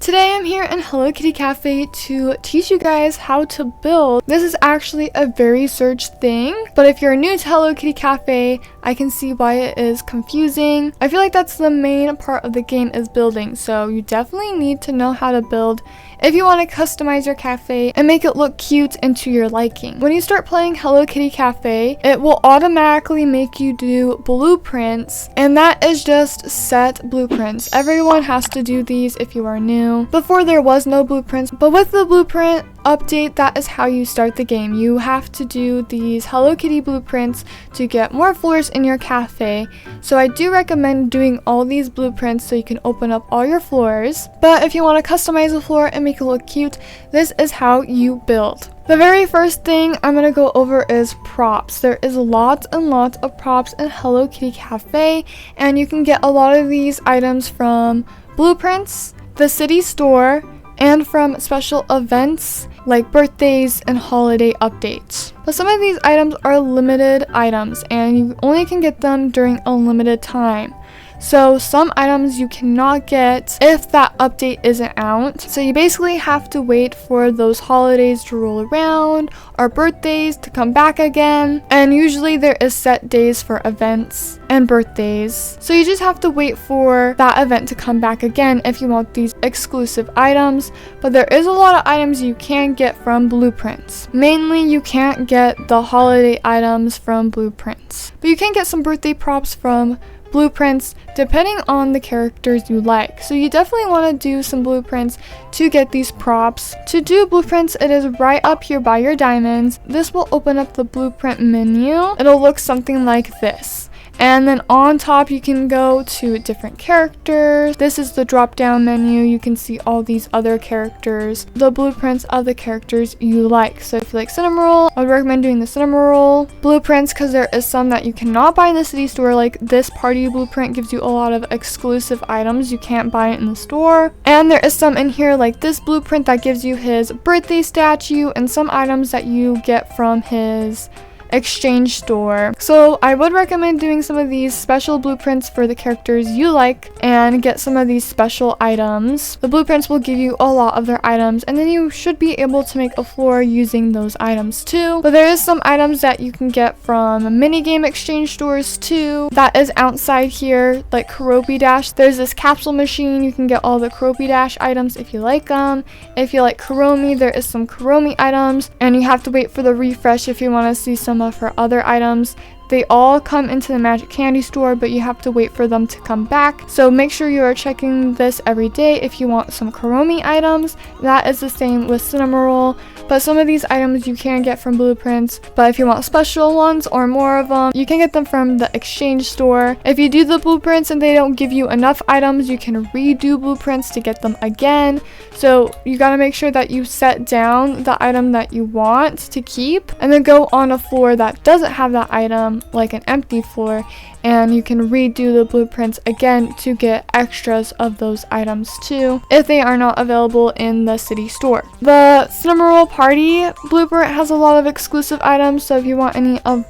Today I'm here in Hello Kitty Cafe to teach you guys how to build. This is actually a very searched thing, but if you're new to Hello Kitty Cafe, I can see why it is confusing. I feel like that's the main part of the game is building, so you definitely need to know how to build if you want to customize your cafe and make it look cute and to your liking. When you start playing Hello Kitty Cafe, it will automatically make you do blueprints, and that is just set blueprints. Everyone has to do these if you are new. Before there was no blueprints, but with the blueprint update, that is how you start the game. You have to do these Hello Kitty blueprints to get more floors in your cafe. So I do recommend doing all these blueprints so you can open up all your floors. But if you want to customize a floor and make it look cute, this is how you build. The very first thing I'm going to go over is props. There is lots and lots of props in Hello Kitty Cafe, and you can get a lot of these items from blueprints, the city store, and from special events like birthdays and holiday updates. But some of these items are limited items and you only can get them during a limited time. So some items you cannot get if that update isn't out. So you basically have to wait for those holidays to roll around or birthdays to come back again. And usually there is set days for events and birthdays. So you just have to wait for that event to come back again if you want these exclusive items. But there is a lot of items you can get from blueprints. Mainly you can't get the holiday items from blueprints. But you can get some birthday props from blueprints depending on the characters you like. So you definitely want to do some blueprints to get these props. To do blueprints, it is right up here by your diamonds. This will open up the blueprint menu. It'll look something like this. And then on top you can go to different characters. This is the drop down menu. You can see all these other characters, the blueprints of the characters you like. So if you like Cinnamoroll, I would recommend doing the Cinnamoroll blueprints because there is some that you cannot buy in the city store. Like this party blueprint gives you a lot of exclusive items. You can't buy it in the store. And there is some in here like this blueprint that gives you his birthday statue and some items that you get from his exchange store. So I would recommend doing some of these special blueprints for the characters you like and get some of these special items. The blueprints will give you a lot of their items and then you should be able to make a floor using those items too. But there is some items that you can get from minigame exchange stores too. That is outside here, like Karopi Dash. There's this capsule machine. You can get all the Karopi Dash items if you like them. If you like Karomi, there is some Karomi items and you have to wait for the refresh if you want to see some for other items. They all come into the Magic Candy store, but you have to wait for them to come back. So make sure you are checking this every day if you want some Karomi items. That is the same with Cinnamoroll. But some of these items you can get from blueprints. But if you want special ones or more of them, you can get them from the exchange store. If you do the blueprints and they don't give you enough items, you can redo blueprints to get them again. So you gotta make sure that you set down the item that you want to keep and then go on a floor that doesn't have that item, like an empty floor, and you can redo the blueprints again to get extras of those items too if they are not available in the city store. The Cinnamoroll Party blueprint has a lot of exclusive items, so if you want any of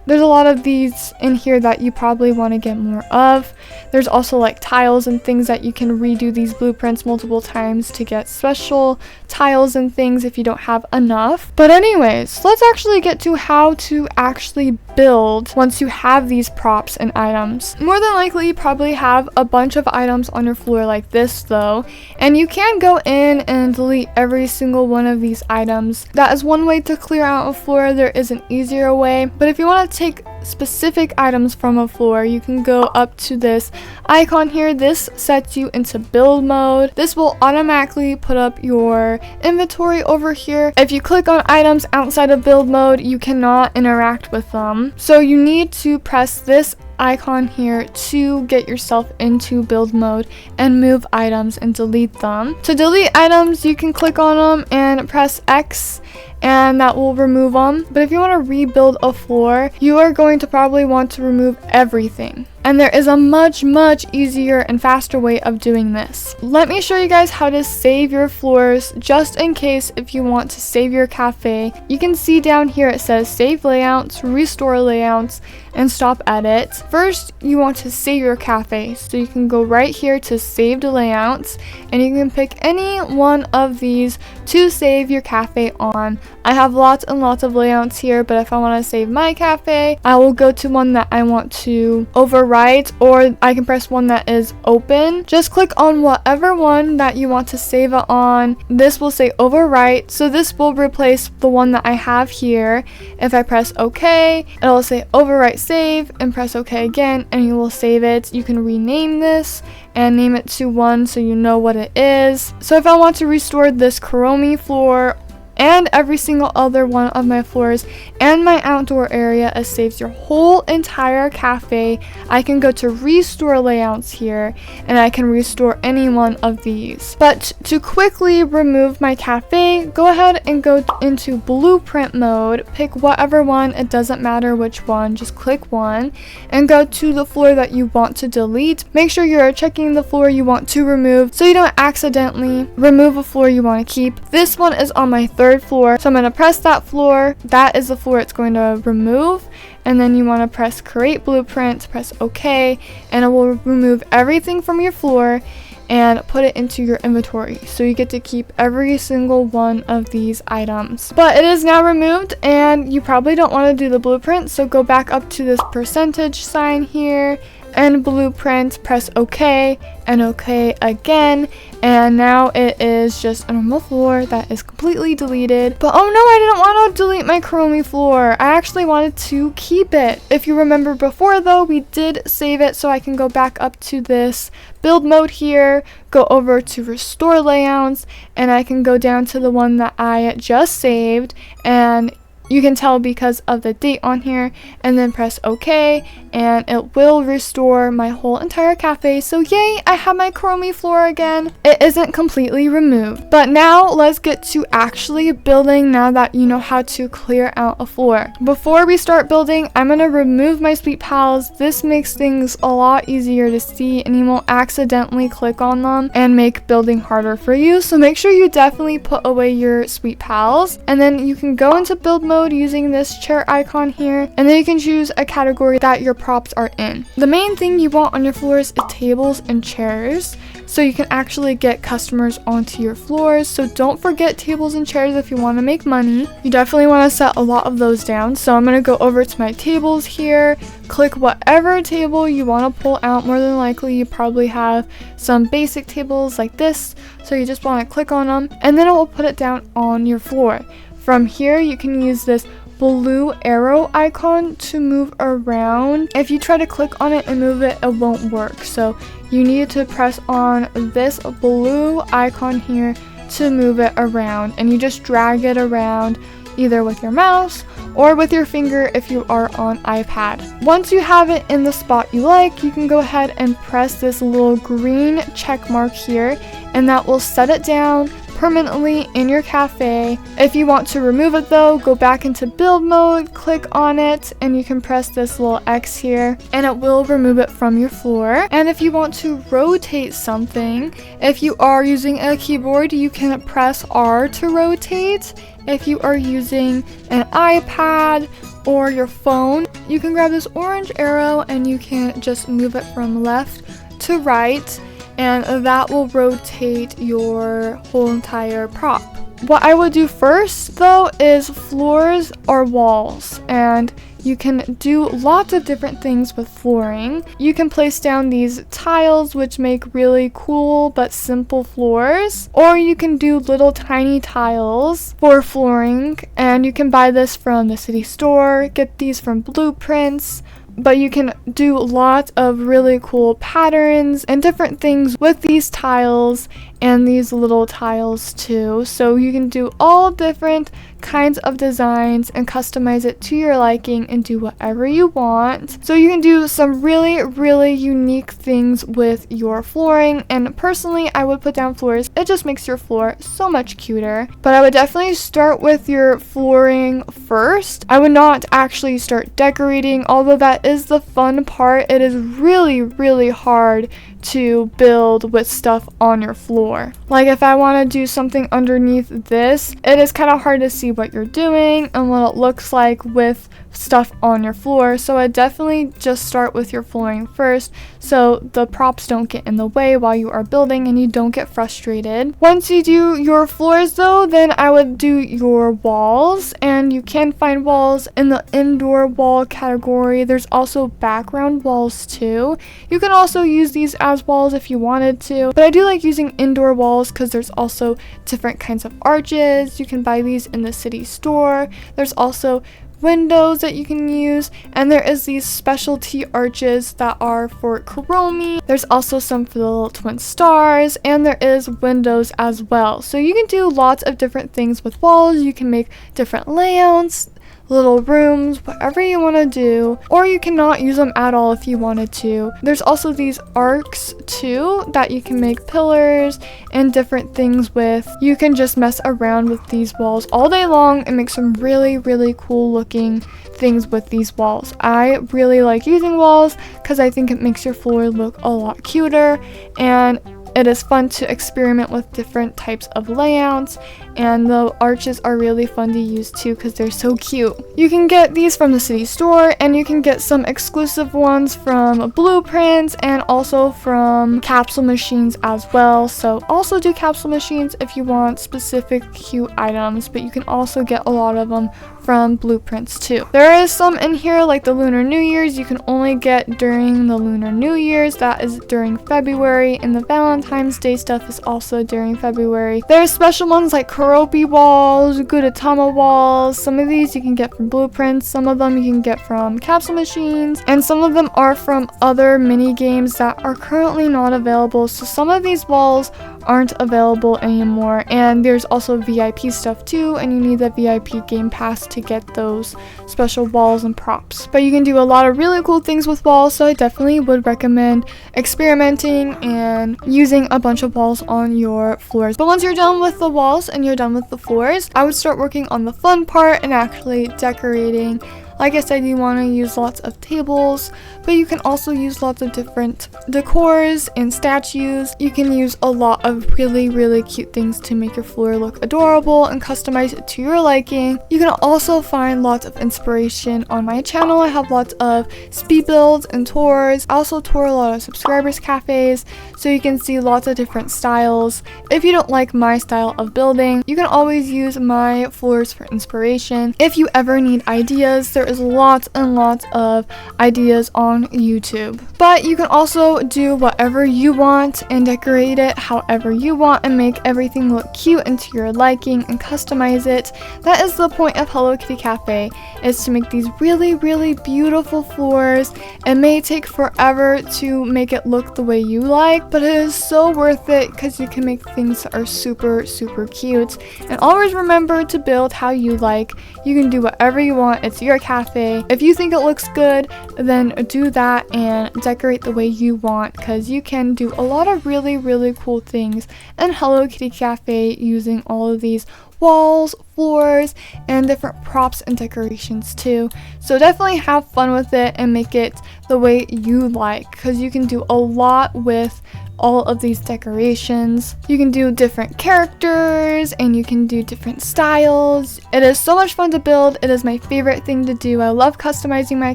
there's a lot of these in here that you probably want to get more of. There's also like tiles and things that you can redo these blueprints multiple times to get special tiles and things if you don't have enough. But anyways, let's actually get to how to actually build once you have these props and items. More than likely you probably have a bunch of items on your floor like this though, and you can go in and delete every single one of these items. That is one way to clear out a floor. There is an easier way, but if you want to take specific items from a floor, you can go up to this icon here. This sets you into build mode. This will automatically put up your inventory over here. If you click on items outside of build mode, you cannot interact with them. So you need to press this icon here to get yourself into build mode and move items and delete them. To delete items, you can click on them and press X, and that will remove them. But if you want to rebuild a floor, you are going to probably want to remove everything. And there is a much easier and faster way of doing this. Let me show you guys how to save your floors, just in case if you want to save your cafe. You can see down here it says save layouts, restore layouts, and stop edit. First, you want to save your cafe. So you can go right here to saved layouts, and you can pick any one of these to save your cafe on. I have lots and lots of layouts here, but if I want to save my cafe, I will go to one that I want to overwrite, or I can press one that is open. Just click on whatever one that you want to save it on. This will say overwrite, so this will replace the one that I have here. If I press OK, it will say overwrite save, and press OK again, and you will save it. You can rename this and name it to one so you know what it is. So if I want to restore this Kuromi floor and every single other one of my floors and my outdoor area, it saves your whole entire cafe. I can go to restore layouts here, and I can restore any one of these. But to quickly remove my cafe, go ahead and go into blueprint mode, pick whatever one, it doesn't matter which one, just click one and go to the floor that you want to delete. Make sure you're checking the floor you want to remove so you don't accidentally remove a floor you want to keep. This one is on my third floor, so I'm going to press that floor. That is the floor it's going to remove, and then you want to press create blueprint, press OK, and it will remove everything from your floor and put it into your inventory, so you get to keep every single one of these items. But it is now removed, and you probably don't want to do the blueprint, so go back up to this percentage sign here and blueprint, press OK and OK again, and now it is just a normal floor that is completely deleted. But oh no, I didn't want to delete my Kuromi floor. I actually wanted to keep it. If you remember before though, we did save it, so I can go back up to this build mode here, go over to restore layouts, and I can go down to the one that I just saved, and you can tell because of the date on here, and then press OK, and it will restore my whole entire cafe. So yay, I have my Kuromi floor again. It isn't completely removed. But now let's get to actually building, now that you know how to clear out a floor. Before we start building, I'm going to remove my sweet pals. This makes things a lot easier to see, and you won't accidentally click on them and make building harder for you. So make sure you definitely put away your sweet pals, and then you can go into build mode using this chair icon here, and then you can choose a category that your props are in. The main thing you want on your floors is tables and chairs, so you can actually get customers onto your floors. So don't forget tables and chairs if you want to make money. You definitely want to set a lot of those down. So I'm going to go over to my tables here, click whatever table you want to pull out. More than likely you probably have some basic tables like this, so you just want to click on them, and then it will put it down on your floor. From here, you can use this blue arrow icon to move around. If you try to click on it and move it, it won't work. So you need to press on this blue icon here to move it around, and you just drag it around either with your mouse or with your finger if you are on iPad. Once you have it in the spot you like, you can go ahead and press this little green check mark here, and that will set it down permanently in your cafe. If you want to remove it though, go back into build mode, click on it, and you can press this little X here, and it will remove it from your floor. And if you want to rotate something, if you are using a keyboard, you can press R to rotate. If you are using an iPad or your phone, you can grab this orange arrow and you can just move it from left to right, and that will rotate your whole entire prop. What I would do first though is floors or walls, and you can do lots of different things with flooring. You can place down these tiles, which make really cool but simple floors, or you can do little tiny tiles for flooring, and you can buy this from the city store, get these from Blueprints, but you can do lots of really cool patterns and different things with these tiles and these little tiles too. So you can do all different kinds of designs and customize it to your liking and do whatever you want. So you can do some really unique things with your flooring, and personally I would put down floors. It just makes your floor so much cuter. But I would definitely start with your flooring first. I would not actually start decorating, although that is the fun part. It is really hard to build with stuff on your floor. Like if I want to do something underneath this, it is kind of hard to see what you're doing and what it looks like with stuff on your floor. So I definitely just start with your flooring first so the props don't get in the way while you are building and you don't get frustrated. Once you do your floors though, then I would do your walls, and you can find walls in the indoor wall category. There's also background walls too. You can also use these as walls if you wanted to, but I do like using indoor walls because there's also different kinds of arches. You can buy these in the city store. There's also windows that you can use, and there is these specialty arches that are for Kuromi. There's also some for the little twin stars, and there is windows as well. So you can do lots of different things with walls. You can make different layouts, little rooms, whatever you want to do, or you cannot use them at all if you wanted to. There's also these arcs too that you can make pillars and different things with. You can just mess around with these walls all day long and make some really cool looking things with these walls. I really like using walls because I think it makes your floor look a lot cuter, and it is fun to experiment with different types of layouts, and the arches are really fun to use too because they're so cute. You can get these from the city store, and you can get some exclusive ones from Blueprints and also from capsule machines as well. So also do capsule machines if you want specific cute items, but you can also get a lot of them from Blueprints too. There is some in here like the Lunar New Year's you can only get during the Lunar New Year's. That is during February, and the Valentine's Day stuff is also during February. There's special ones like Karopi walls, Gudetama walls. Some of these you can get from Blueprints, some of them you can get from capsule machines, and some of them are from other mini games that are currently not available. So some of these walls aren't available anymore, and there's also VIP stuff too, and you need the VIP game pass to get those special walls and props. But you can do a lot of really cool things with walls, so I definitely would recommend experimenting and using a bunch of walls on your floors. But once you're done with the walls and you're done with the floors, I would start working on the fun part and actually decorating. Like I said, you want to use lots of tables, but you can also use lots of different decors and statues. You can use a lot of really cute things to make your floor look adorable and customize it to your liking. You can also find lots of inspiration on my channel. I have lots of speed builds and tours. I also tour a lot of subscribers cafes, so you can see lots of different styles. If you don't like my style of building, you can always use my floors for inspiration. If you ever need ideas, there is lots and lots of ideas on YouTube. But you can also do whatever you want and decorate it however you want and make everything look cute and to your liking and customize it. That is the point of Hello Kitty Cafe, is to make these really beautiful floors. It may take forever to make it look the way you like, but it is so worth it because you can make things that are super cute. And always remember to build how you like. You can do whatever you want. It's your cafe. If you think it looks good, then do that and decorate the way you want, because you can do a lot of really cool things in Hello Kitty Cafe using all of these walls, floors, and different props and decorations too. So definitely have fun with it and make it the way you like, because you can do a lot with all of these decorations. You can do different characters and you can do different styles. It is so much fun to build. It is my favorite thing to do. I love customizing my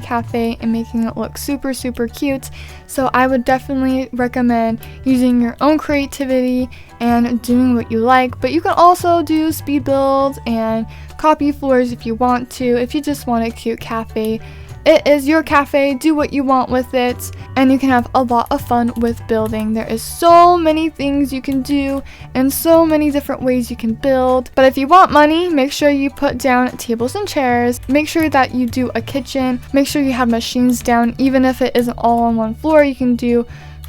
cafe and making it look super cute. So I would definitely recommend using your own creativity and doing what you like. But you can also do speed builds and copy floors if you want to. If you just want a cute cafe, It is your cafe, do what you want with it, and you can have a lot of fun with building. There is so many things you can do and so many different ways you can build. But if you want money, make sure you put down tables and chairs. Make sure that you do a kitchen. Make sure you have machines down. Even if it isn't all on one floor, you can do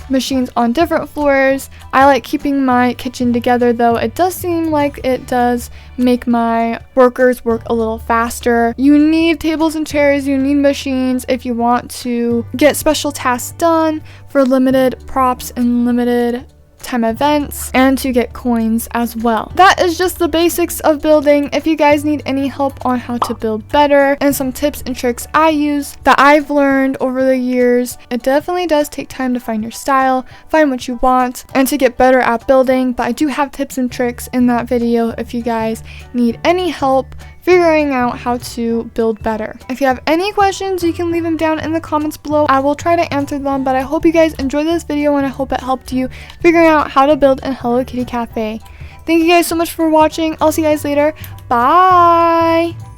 machines on different floors. I like keeping my kitchen together though. It does seem like it does make my workers work a little faster. You need tables and chairs, you need machines if you want to get special tasks done for limited props and limited time events, and to get coins as well. That is just the basics of building. If you guys need any help on how to build better and some tips and tricks I use that I've learned over the years, it definitely does take time to find your style, find what you want, and to get better at building. But I do have tips and tricks in that video if you guys need any help figuring out how to build better. If you have any questions, you can leave them down in the comments below. I will try to answer them, but I hope you guys enjoyed this video and I hope it helped you figuring out how to build a Hello Kitty cafe. Thank you guys so much for watching. I'll see you guys later. Bye!